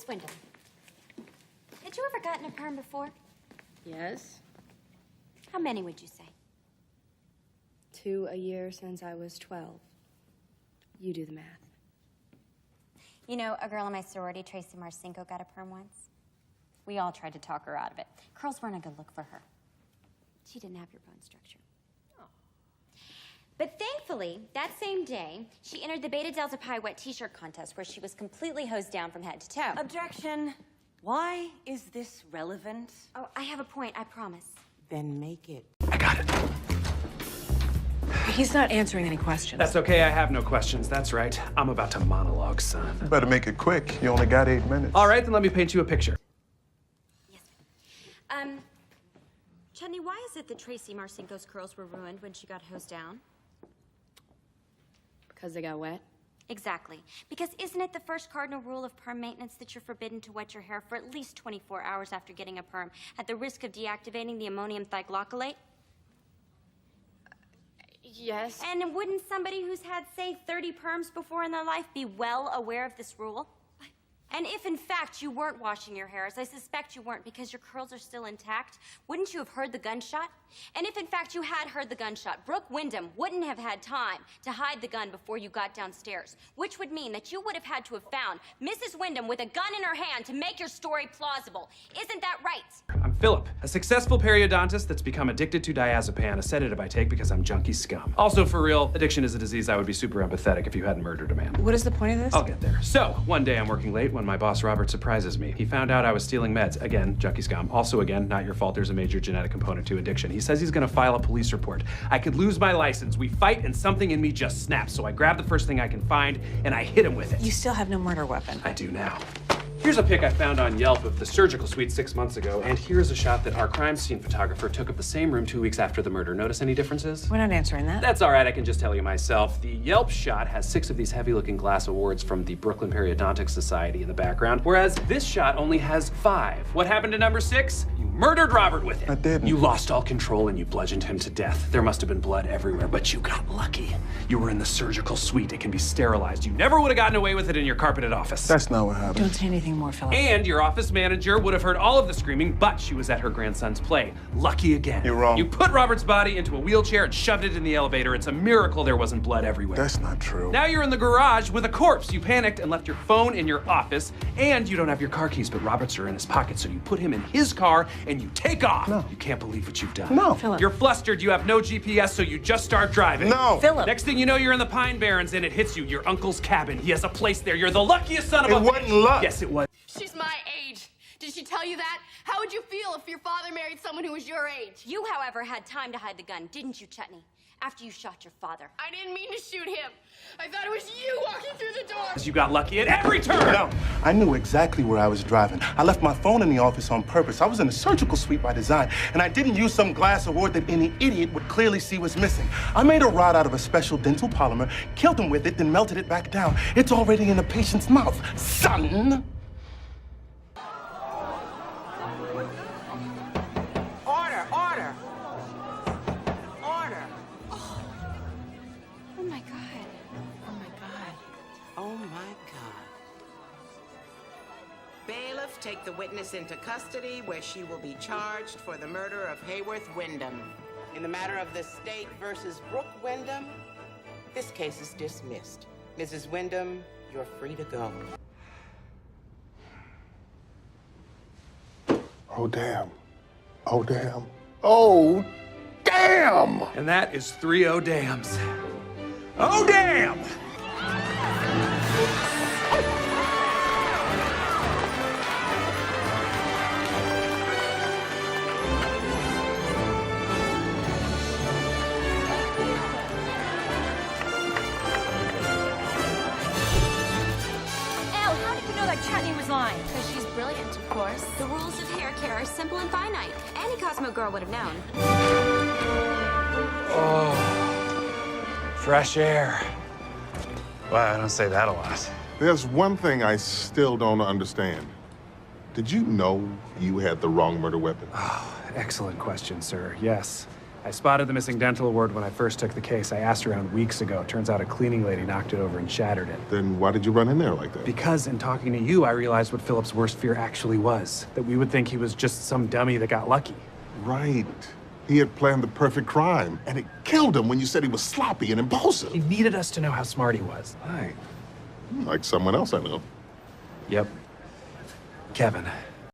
Wyndham, had you ever gotten a perm before? Yes. How many would you say? 2 a year since I was 12. You do the math. You know, a girl in my sorority, Tracy Marcinko, got a perm once. We all tried to talk her out of it. Curls weren't a good look for her. She didn't have your bone structure. Oh. But thankfully, that same day, she entered the Beta Delta Pi wet t-shirt contest where she was completely hosed down from head to toe. Objection. Why is this relevant? Oh, I have a point, I promise. Then make it. I got it. He's not answering any questions. That's okay, I have no questions. That's right. I'm about to monologue, son. You better make it quick. You only got 8 minutes. All right, then let me paint you a picture. Yes. Chetney, why is it that Tracy Marcinko's curls were ruined when she got hosed down? Because they got wet? Exactly. Because isn't it the first cardinal rule of perm maintenance that you're forbidden to wet your hair for at least 24 hours after getting a perm at the risk of deactivating the ammonium thioglycolate? Yes. And wouldn't somebody who's had, say, 30 perms before in their life be well aware of this rule? And if, in fact, you weren't washing your hair, as I suspect you weren't because your curls are still intact, wouldn't you have heard the gunshot? And if, in fact, you had heard the gunshot, Brooke Wyndham wouldn't have had time to hide the gun before you got downstairs, which would mean that you would have had to have found Mrs. Wyndham with a gun in her hand to make your story plausible. Isn't that right? I'm Philip, a successful periodontist that's become addicted to diazepam, a sedative I take because I'm junkie scum. Also, for real, addiction is a disease I would be super empathetic if you hadn't murdered a man. What is the point of this? I'll get there. So, one day I'm working late when my boss Robert surprises me. He found out I was stealing meds. Again, junkie scum. Also, again, not your fault, there's a major genetic component to addiction. He says he's gonna file a police report. I could lose my license. We fight and something in me just snaps. So I grab the first thing I can find and I hit him with it. You still have no murder weapon. I do now. Here's a pic I found on Yelp of the surgical suite 6 months ago, and here's a shot that our crime scene photographer took of the same room 2 weeks after the murder. Notice any differences? We're not answering that. That's all right, I can just tell you myself. The Yelp shot has 6 of these heavy-looking glass awards from the Brooklyn Periodontic Society in the background, whereas this shot only has 5. What happened to number 6? You murdered Robert with it. I didn't. You lost all control and you bludgeoned him to death. There must have been blood everywhere, but you got lucky. You were in the surgical suite. It can be sterilized. You never would have gotten away with it in your carpeted office. That's not what happened. Don't say anything more, Philip. And your office manager would have heard all of the screaming, but she was at her grandson's play. Lucky again. You're wrong. You put Robert's body into a wheelchair and shoved it in the elevator. It's a miracle there wasn't blood everywhere. That's not true. Now you're in the garage with a corpse. You panicked and left your phone in your office, and you don't have your car keys, but Robert's are in his pocket, so you put him in his car and you take off. No. You can't believe what you've done. No. Philip. You're flustered, you have no GPS, so you just start driving. No. Philip. Next thing you know, you're in the Pine Barrens and it hits you. Your uncle's cabin. He has a place there. You're the luckiest son of a It wasn't luck. Yes, it was. She's my age. Did she tell you that? How would you feel if your father married someone who was your age? You, however, had time to hide the gun, didn't you, Chetney? After you shot your father. I didn't mean to shoot him. I thought it was you walking through the door. You got lucky at every turn. No, I knew exactly where I was driving. I left my phone in the office on purpose. I was in a surgical suite by design, and I didn't use some glass award that any idiot would clearly see was missing. I made a rod out of a special dental polymer, killed him with it, then melted it back down. It's already in the patient's mouth, son. Order, order. Order. Oh my God. Oh my God. Oh my God. Bailiff, take the witness into custody where she will be charged for the murder of Hayworth Wyndham. In the matter of the state versus Brooke Wyndham, this case is dismissed. Mrs. Wyndham, you're free to go. Oh, damn. Oh, damn. Oh, damn! And that is 3 oh dams. Oh, damn! Elle, how did you know that Chetney was lying? Because she's brilliant, of course. The rules of hair care are simple and finite. Any Cosmo girl would have known. Fresh air. Well, I don't say that a lot. There's one thing I still don't understand. Did you know you had the wrong murder weapon? Excellent question, sir. Yes. I spotted the missing dental award when I first took the case. I asked around weeks ago. Turns out a cleaning lady knocked it over and shattered it. Then why did you run in there like that? Because in talking to you, I realized what Philip's worst fear actually was. That we would think he was just some dummy that got lucky. Right. He had planned the perfect crime, and it killed him when you said he was sloppy and impulsive. He needed us to know how smart he was. Right. Like someone else I know. Yep. Kevin.